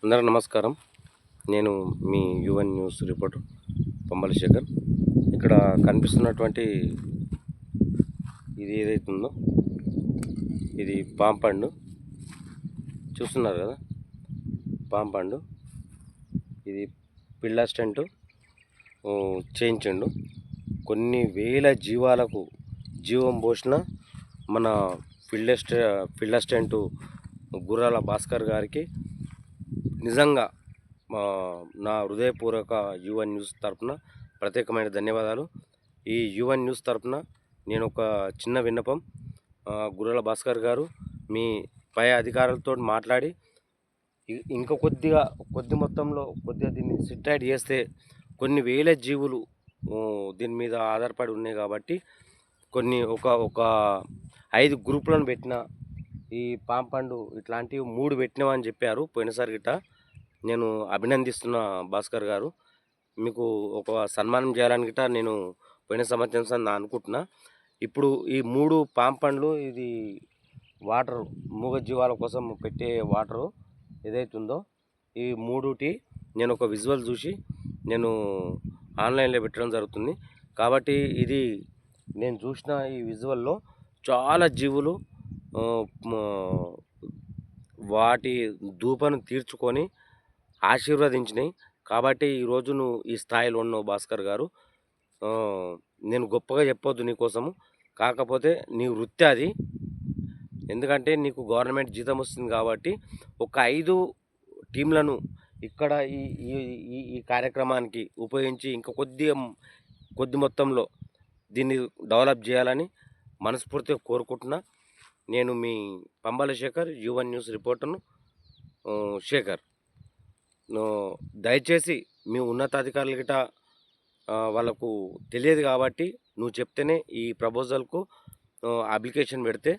అందరూ నమస్కారం. నేను మీ యువన్ న్యూస్ రిపోర్టర్ పంబల శేఖర్. ఇక్కడ కనిపిస్తున్నటువంటి ఇది ఏదైతే ఉందో ఇది పాంపండు చూస్తున్నారు కదా. పాంపండు ఇది పిల్ల స్టెంట్ చేయించండు. కొన్ని వేల జీవాలకు జీవం పోసిన మన ఫీల్డ్ అసిస్టెంట్ గుర్రాల భాస్కర్ గారికి నిజంగా నా హృదయపూర్వక యువన్ న్యూస్ తరపున ప్రత్యేకమైన ధన్యవాదాలు. ఈ యువన్ న్యూస్ తరపున నేను ఒక చిన్న విన్నపం, గుర్రాల భాస్కర్ గారు మీ పై అధికారులతో మాట్లాడి ఇంకా కొద్ది మొత్తంలో దీన్ని సిట్రైట్ చేస్తే కొన్ని వేల జీవులు దీని మీద ఆధారపడి ఉన్నాయి కాబట్టి ఒక 5 గ్రూపులను పెట్టిన ఈ పాంపండు ఇట్లాంటివి 3 పెట్టినామని చెప్పారు పోయినసారి గిట్ట. నేను అభినందిస్తున్న భాస్కర్ గారు, మీకు ఒక సన్మానం చేయాలని గిట్ట నేను పోయిన సంవత్సరం అనుకుంటున్నా. ఇప్పుడు ఈ 3 పాంపండ్లు ఇది వాటర్ మూగజీవాల కోసం పెట్టే వాటరు ఏదైతుందో ఈ 3టి నేను ఒక విజువల్ చూసి నేను ఆన్లైన్లో పెట్టడం జరుగుతుంది. కాబట్టి ఇది నేను చూసిన ఈ విజువల్లో చాలా జీవులు వాటి దూపను తీర్చుకొని ఆశీర్వదించినాయి. కాబట్టి ఈరోజు నువ్వు ఈ స్థాయిలో ఉన్నావు భాస్కర్ గారు. నేను గొప్పగా చెప్పొద్దు నీకోసము, కాకపోతే నీ వృత్తి అది. ఎందుకంటే నీకు గవర్నమెంట్ జీతం వస్తుంది కాబట్టి ఒక 5 టీంలను ఇక్కడ ఈ కార్యక్రమానికి ఉపయోగించి ఇంకా కొద్ది మొత్తంలో దీన్ని డెవలప్ చేయాలని మనస్ఫూర్తిగా కోరుకుంటున్నా. నేను మీ పంబల శేఖర్, యువన్ న్యూస్ రిపోర్టర్ను శేఖర్. దయచేసి మీ ఉన్నతాధికారులు గిట వాళ్ళకు తెలియదు కాబట్టి నువ్వు చెప్తేనే ఈ ప్రపోజల్కు అప్లికేషన్ పెడితే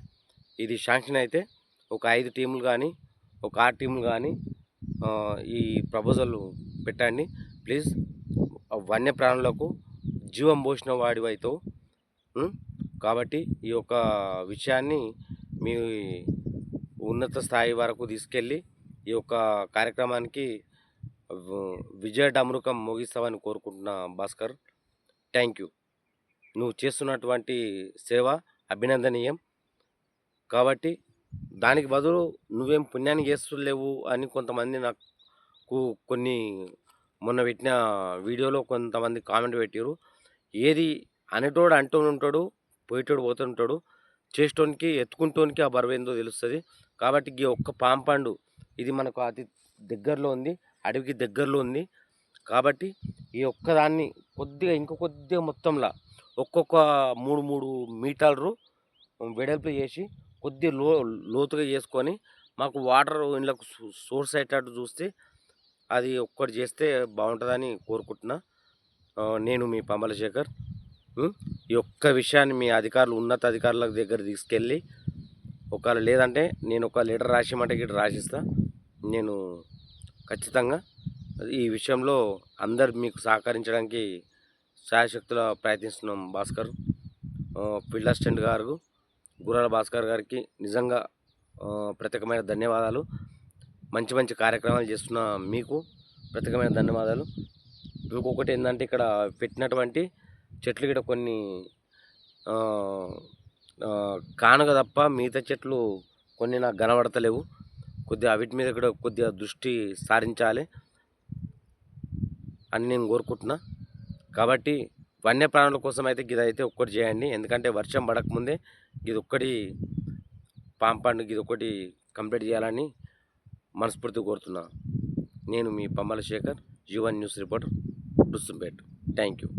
ఇది శాంక్షన్ అయితే ఒక 5 టీములు కానీ ఒక 6 టీములు కానీ ఈ ప్రపోజల్ పెట్టండి ప్లీజ్. వన్యప్రాణులకు జీవం పోసిన వాడివైతావు కాబట్టి ఈ యొక్క విషయాన్ని మీ ఉన్నత స్థాయి వరకు తీసుకెళ్ళి ఈ యొక్క కార్యక్రమానికి విజయ డమరుకం మోగిస్తామని కోరుకుంటున్నా భాస్కర్. Thank you. నువ్వు చేస్తున్నటువంటి సేవ అభినందనీయం. కాబట్టి దానికి బదులు నువ్వేం పుణ్యాన్ని చేస్తలేవు అని కొంతమంది నాకు మొన్న పెట్టిన వీడియోలో కొంతమంది కామెంట్ పెట్టారు. ఏది అనేటోడు అంటూ ఉంటాడు, పోయేటోడు పోతుంటాడు, చేసేటోనికి ఎత్తుకుంటోనికి ఆ బరువేందో తెలుస్తుంది. కాబట్టి ఈ ఒక్క పాంపండు ఇది మనకు అతి దగ్గరలో ఉంది, అడవికి దగ్గరలో ఉంది. కాబట్టి ఈ ఒక్కదాన్ని కొద్దిగా మొత్తంలో ఒక్కొక్క 3 మీటర్లు వెడల్పు చేసి లోతుగా చేసుకొని మాకు వాటర్ ఇండ్లకు సోర్స్ అయ్యేటట్టు చూస్తే అది ఒక్కటి చేస్తే బాగుంటుందని కోరుకుంటున్నా. నేను మీ పంబల శేఖర్. ఈ ఒక్క విషయాన్ని మీ ఉన్నత అధికారుల దగ్గర తీసుకెళ్ళి ఒకవేళ లేదంటే నేను ఒక లెటర్ రాసిమంటే గిట్ట రాసిస్తా. నేను ఖచ్చితంగా ఈ విషయంలో అందరు మీకు సహకరించడానికి శాయశక్తుల ప్రయత్నిస్తున్నాం. భాస్కర్ ఫీల్డ్ అసిస్టెంట్ గారు గుర్రాల భాస్కర్ గారికి నిజంగా ప్రత్యేకమైన ధన్యవాదాలు. మంచి కార్యక్రమాలు చేస్తున్న మీకు ప్రత్యేకమైన ధన్యవాదాలు. ఇంకొకటి ఏంటంటే ఇక్కడ పెట్టినటువంటి చెట్లు గిట్ట కొన్ని కానుక తప్ప మిగతా చెట్లు కొన్ని నాకు కనబడతలేవు. వీటి మీద కూడా కొద్దిగా దృష్టి సారించాలి అని నేను కోరుకుంటున్నా. కాబట్టి వన్యప్రాణుల కోసం అయితే ఇదైతే ఒక్కటి చేయండి. ఎందుకంటే వర్షం పడకముందే ఒక్కటి పాంపండు ఒక్కటి కంప్లీట్ చేయాలని మనస్ఫూర్తిగా కోరుతున్నా. నేను మీ Pambala Shekhar, Yuvan news reporter, Rustumpet. Thank you.